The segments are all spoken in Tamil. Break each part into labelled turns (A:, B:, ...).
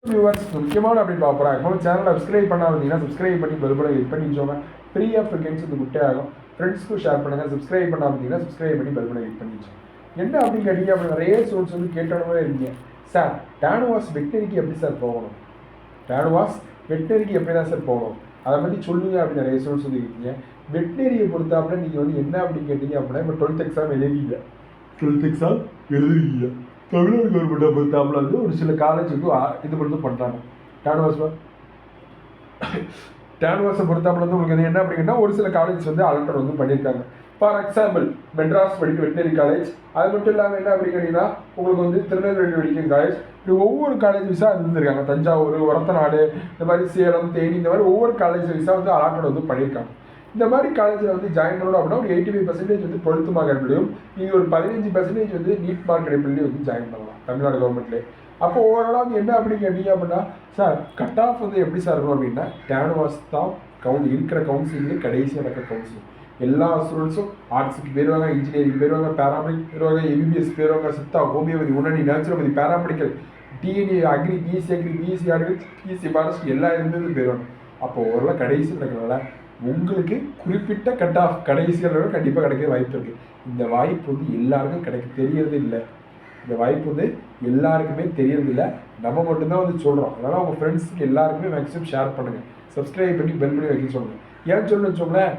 A: வியூவர்ஸ் முக்கியமான அப்படி பார்க்குறோம். இப்போ சேனலை சப்ஸ்கிரைப் பண்ணால் வந்தீங்கன்னா சப்ஸ்கிரைப் பண்ணி பெல் பட்டன் கிளிக் பண்ணி வச்சோங்க. ஃப்ரீ ஆஃப் செகண்ட்ஸ் வந்து குட்டே ஆகும். ஃப்ரெண்ட்ஸ்க்கும் ஷேர் பண்ணுங்கள். சப்ஸ்கிரைப் பண்ணால் வந்தீங்கன்னா சப்ஸ்கிரைப் பண்ணி பெல் பட்டன் கிளிக் பண்ணி வச்சோம். என்ன அப்படின்னு கேட்டீங்க, அப்படி நிறைய ஸ்டூடெண்ட்ஸ் வந்து கேட்டோன்னே இருக்கீங்க, சார் டேனுவாஸ் வெட்டினரிக்கு எப்படி சார் போகணும், டேனுவாஸ் வெட்டினரிக்கு எப்படி தான் சார் போகணும், அதை பற்றி சொல்லுங்கள் அப்படின்னு நிறைய ஸ்டூடெண்ட்ஸ் வந்து இருக்கீங்க. வெட்டினரியை பொறுத்தாப்புல நீங்கள் வந்து என்ன அப்படின்னு கேட்டீங்க அப்படின்னா, இப்போ 12th எக்ஸாம் எழுதிங்க, 12th எக்ஸாம் எழுதுறீங்க. தமிழ்நாடு கவர்மெண்ட்டை பொறுத்தாப்புல வந்து ஒரு சில காலேஜுக்கு இது மட்டும் பண்ணுறாங்க. டேனுவாஸை பொறுத்தாப்புல வந்து உங்களுக்கு என்ன அப்படின்னா, ஒரு சில காலேஜ் வந்து அலர்ட் வந்து பண்ணியிருக்காங்க. For example Madras medical veterinary college, அது மட்டும் இல்லாமல் என்ன அப்படின்னு கேட்டிங்கன்னா உங்களுக்கு வந்து திருநெல்வேலி மெடிக்கல் காலேஜ், இப்படி ஒவ்வொரு காலேஜ் விசா இருந்திருக்காங்க. தஞ்சாவூர், ஒரத்தநாடு, இந்த மாதிரி சேலம், தேனி, இந்த மாதிரி ஒவ்வொரு காலேஜ் விசா வந்து அலாட்டட் வந்து பண்ணியிருக்காங்க. இந்த மாதிரி காலேஜில் வந்து ஜாயின் பண்ணணும் அப்படின்னா ஒரு 85% வந்து 12th மார்க் அடிப்படையும், நீங்கள் ஒரு 15% வந்து நீட் மார்க் அடிப்படையிலையும் வந்து ஜாயின் பண்ணலாம் தமிழ்நாடு கவர்மெண்ட்லேயே. அப்போ ஓவராலாக வந்து என்ன அப்படின்னு கேட்டீங்க அப்படின்னா, சார் கட் ஆஃப் வந்து எப்படி சார் இருக்கும் அப்படின்னா, டேனுவாஸ் தான் இருக்கிற கவுன்சிலிங்லேயே கடைசி நடக்கிற கவுன்சிலிங். எல்லா ஸ்டூடெண்ட்ஸும் ஆர்ட்ஸுக்கு போயிடுவாங்க, இன்ஜினியரிங் போயிடுவாங்க, பேராமெடிக் போயிடுவாங்க, எம்பிபிஎஸ் போயிடுவாங்க, சித்தா, ஹோமியோபதி, உடனடி, naturopathy, paramedical, DNA, agri, BSc agri, BSc agriculture, BSc forest எல்லா இருந்தது போயிடுவாங்க. அப்போ ஓரளவு கடைசி நடக்கிறனால உங்களுக்கு குறிப்பிட்ட கட் ஆஃப் கடைசியில் கண்டிப்பாக கிடைக்க வாய்ப்பு இருக்குது. இந்த வாய்ப்பு வந்து எல்லாருக்கும் தெரியறது இல்லை. இந்த வாய்ப்பு வந்து எல்லாருக்குமே தெரியறதில்லை. நம்ம மட்டும்தான் வந்து சொல்கிறோம். அதனால் உங்கள் ஃப்ரெண்ட்ஸுக்கு எல்லாருக்குமே மேக்ஸிமம் ஷேர் பண்ணுங்கள். சப்ஸ்கிரைப் பண்ணி பெல் பண்ணி வைக்க சொல்லுங்கள். ஏன்னு சொல்லணும்னு வச்சோங்களேன்,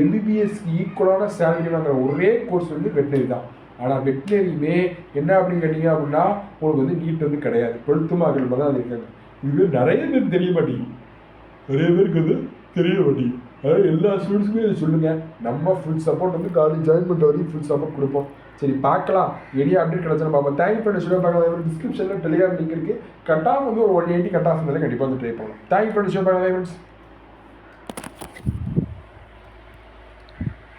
A: எம்பிபிஎஸ்க்கு ஈக்குவலான சேலரி வாங்குற ஒரே கோர்ஸ் வந்து வெட்டினரி தான். ஆனால் வெட்டினரியுமே என்ன அப்படின்னு கேட்டீங்க அப்படின்னா, உங்களுக்கு வந்து நீட் வந்து கிடையாது. 12th மார்க்கில் தான் அது இருக்காங்க. இது நிறைய பேர் தெரிய மாட்டேங்குது, நிறைய பேருக்கு வந்து தெரிய மாட்டேங்குது. அதாவது எல்லா ஸ்டூடெண்ட்ஸுமே இதை சொல்லுங்கள். நம்ம ஃபுல் சப்போர்ட் வந்து காலேஜ் ஜாயின் பண்ணுற வரைக்கும் ஃபுல் சப்போர்ட் கொடுப்போம். சரி, பார்க்கலாம். எடியா அப்டேட் கிடச்சா பார்ப்போம். தேங்க் பண்ணி சொல்ல பார்க்கலாம். டிஸ்கிரிப்ஷனில் டெலிகிராம் லிங்க் இருக்குது. கட் ஆஃப் வந்து ஒரு 180 கட் ஆஃப் இருந்தாலும் கண்டிப்பாக வந்து ட்ரை பண்ணலாம். தேங்க் பண்ணி சொல்ல பார்க்கலாம்.